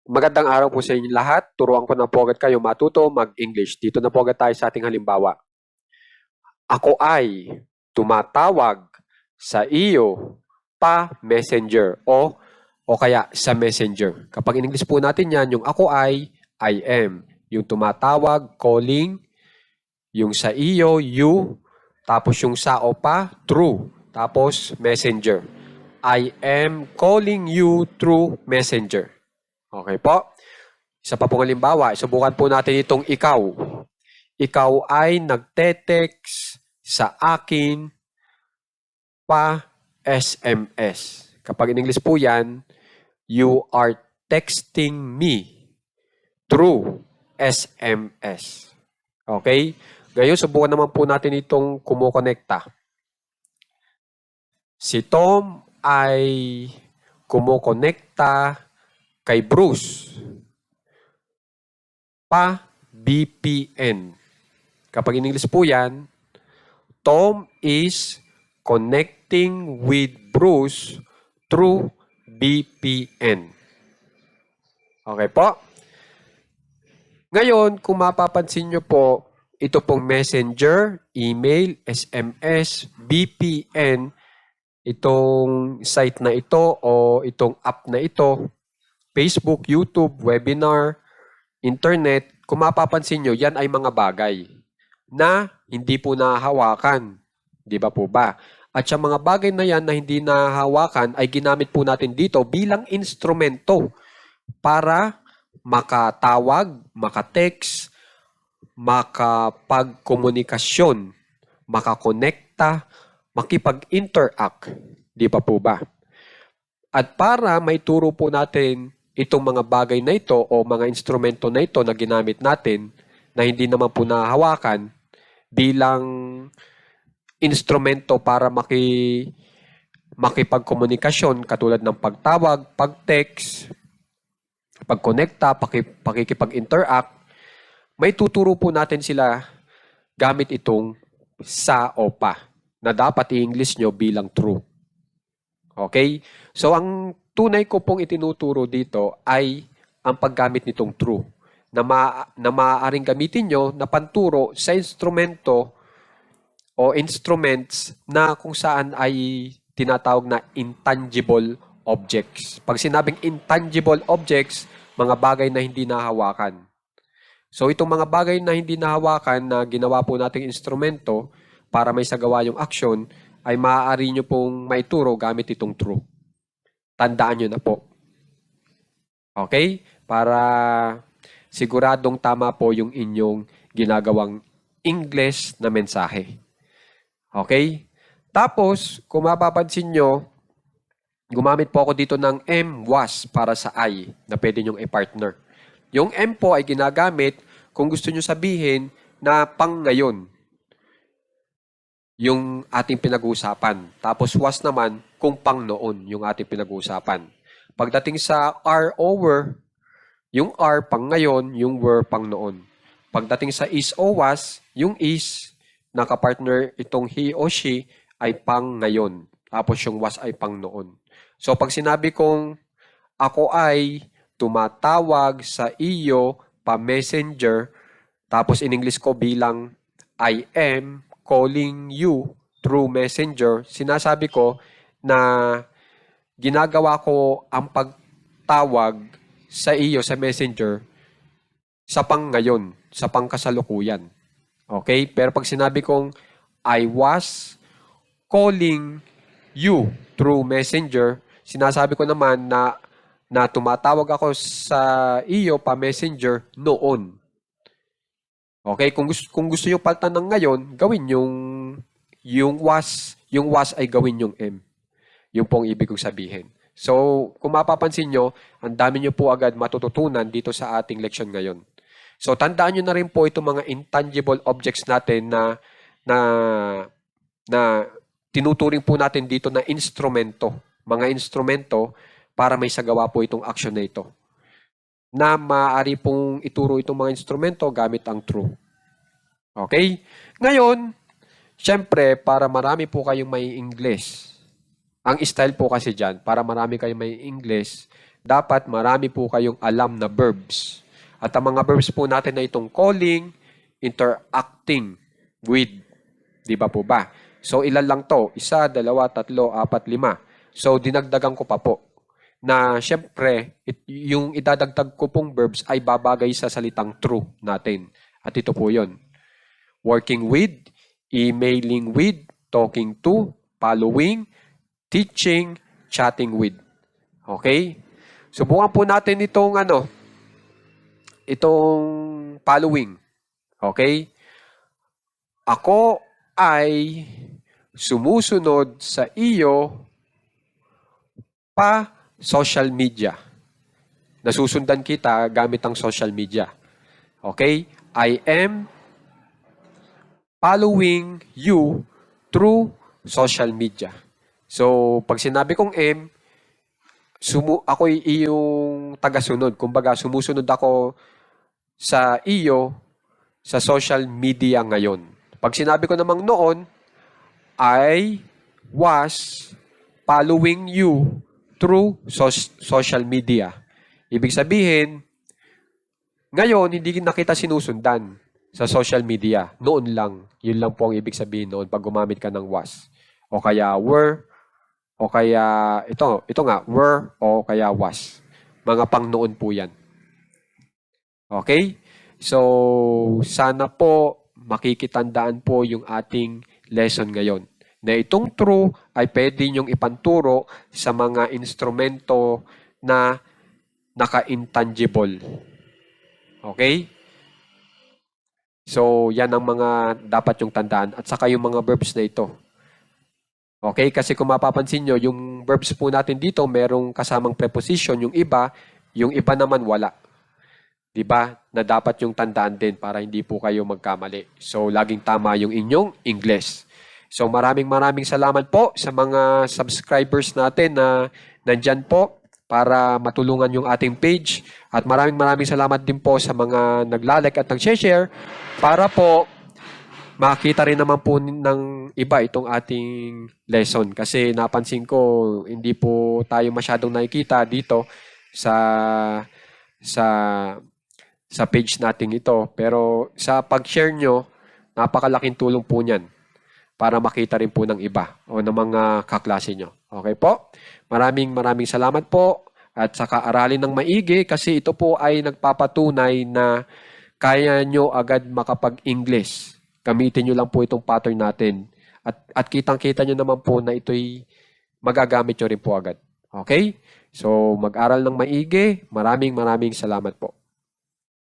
Magandang araw po sa inyo lahat. Turuan ko na po agad kayo matuto mag-English. Dito na po agad tayo sa ating halimbawa. Ako ay tumatawag sa iyo pa messenger o kaya sa messenger. Kapag in English po natin yan, yung ako ay I am. Yung tumatawag, calling. Yung sa iyo, you. Tapos yung sa o pa, true. Tapos messenger. I am calling you through messenger. Okay po? Isa pa pong halimbawa, subukan po natin itong ikaw. Ikaw ay nagte-text sa akin pa SMS. Kapag in English po yan, you are texting me through SMS. Okay? Ngayon, subukan naman po natin itong kumukonekta. Si Tom ay kumukonekta kay Bruce pa VPN. Kapag in English po yan, Tom is connecting with Bruce through VPN. Okay po? Ngayon, kung mapapansin nyo po, ito pong messenger, email, SMS, VPN, itong site na ito o itong app na ito, Facebook, YouTube, webinar, internet, kung mapapansin nyo, yan ay mga bagay na hindi po nahahawakan. Di ba po ba? At sa mga bagay na yan na hindi nahahawakan ay ginamit po natin dito bilang instrumento para makatawag, makatext, makapagkomunikasyon, makakonekta, makipag-interact. Di ba po ba? At para maituro po natin itong mga bagay na ito o mga instrumento na ito na ginamit natin na hindi naman po nahahawakan bilang instrumento para makipagkomunikasyon katulad ng pagtawag, pag-text, pagkonekta, pakikipag-interact, may tuturo po natin sila gamit itong sa o pa na dapat i-English nyo bilang true. Okay? So, ang tunay ko pong itinuturo dito ay ang paggamit nitong true na maaaring gamitin nyo na panturo sa instrumento o instruments na kung saan ay tinatawag na intangible objects. Pag sinabing intangible objects, mga bagay na hindi nahawakan. So, itong mga bagay na hindi nahawakan na ginawa po nating instrumento para may sagawa yung action, ay maaari nyo pong maituro gamit itong true. Tandaan nyo na po. Okay? Para siguradong tama po yung inyong ginagawang English na mensahe. Okay? Tapos, kung mapapansin nyo, gumamit po ako dito ng M, was, para sa I, na pwede nyong i-partner. Yung M po ay ginagamit kung gusto nyo sabihin na pang ngayon yung ating pinag-uusapan. Tapos was naman kung pang noon yung ating pinag-uusapan. Pagdating sa are over, yung are pang ngayon, yung were pang noon. Pagdating sa is o was, yung is, nakapartner itong he o she, ay pang ngayon. Tapos yung was ay pang noon. So pag sinabi kong ako ay tumatawag sa iyo pa messenger, tapos in English ko bilang I am calling you through messenger, sinasabi ko na ginagawa ko ang pagtawag sa iyo sa messenger sa pang ngayon, sa pang kasalukuyan. Okay? Pero pag sinabi kong I was calling you through messenger, sinasabi ko naman na tumatawag ako sa iyo pa messenger noon. Okay, kung gusto niyo palitan ng ngayon, gawin yung was ay gawin yung M. Yung pong ibig kong sabihin. So, kung mapapansin nyo, ang dami nyo po agad matututunan dito sa ating leksyon ngayon. So, tandaan nyo na rin po itong mga intangible objects natin na tinuturing po natin dito na instrumento. Mga instrumento para may sagawa po itong action na ito. Na maaari pong ituro itong mga instrumento gamit ang true. Okay? Ngayon, syempre, para marami po kayong may English, ang style po kasi dyan, para marami kayong may English, dapat marami po kayong alam na verbs. At ang mga verbs po natin na itong calling, interacting with. Di ba po ba? So, ilan lang to? 1, 2, 3, 4, 5. So, dinagdagan ko pa po na syempre, yung idadagdag ko pong verbs ay babagay sa salitang true natin. At ito po yun. Working with, emailing with, talking to, following, teaching, chatting with. Okay? Subukan po natin itong following. Okay? Ako ay sumusunod sa iyo pa social media. Nasusundan kita gamit ang social media. Okay? I am following you through social media. So, pag sinabi kong M, ako'y iyong tagasunod. Kumbaga, sumusunod ako sa iyo sa social media ngayon. Pag sinabi ko namang noon, I was following you through social media. Ibig sabihin, ngayon, hindi na kita sinusundan sa social media. Noon lang. Yun lang po ang ibig sabihin noon pag gumamit ka ng was. O kaya were, o kaya, ito nga, were, o kaya was. Mga pang noon po yan. Okay? So, sana po makikitandaan po yung ating lesson ngayon. Na itong true ay pwede nyong ipanturo sa mga instrumento na naka-intangible. Okay? So, yan ang mga dapat yung tandaan. At saka yung mga verbs na ito. Okay? Kasi kung mapapansin nyo, yung verbs po natin dito, merong kasamang preposition. Yung iba naman wala. Diba? Na dapat yung tandaan din para hindi po kayo magkamali. So, laging tama yung inyong English. So, maraming salamat po sa mga subscribers natin na nandyan po para matulungan yung ating page. At maraming salamat din po sa mga naglalike at nag-share para po makita rin naman po ng iba itong ating lesson. Kasi napansin ko, hindi po tayo masyadong nakikita dito sa page natin ito. Pero sa pag-share nyo, napakalaking tulong po niyan para makita rin po ng iba o ng mga kaklase nyo. Okay po? Maraming salamat po at saka aralin ng maigi kasi ito po ay nagpapatunay na kaya nyo agad makapag-English. Gamitin nyo lang po itong pattern natin at kitang-kita nyo naman po na ito'y magagamit nyo rin po agad. Okay? So, mag-aral ng maigi. Maraming salamat po.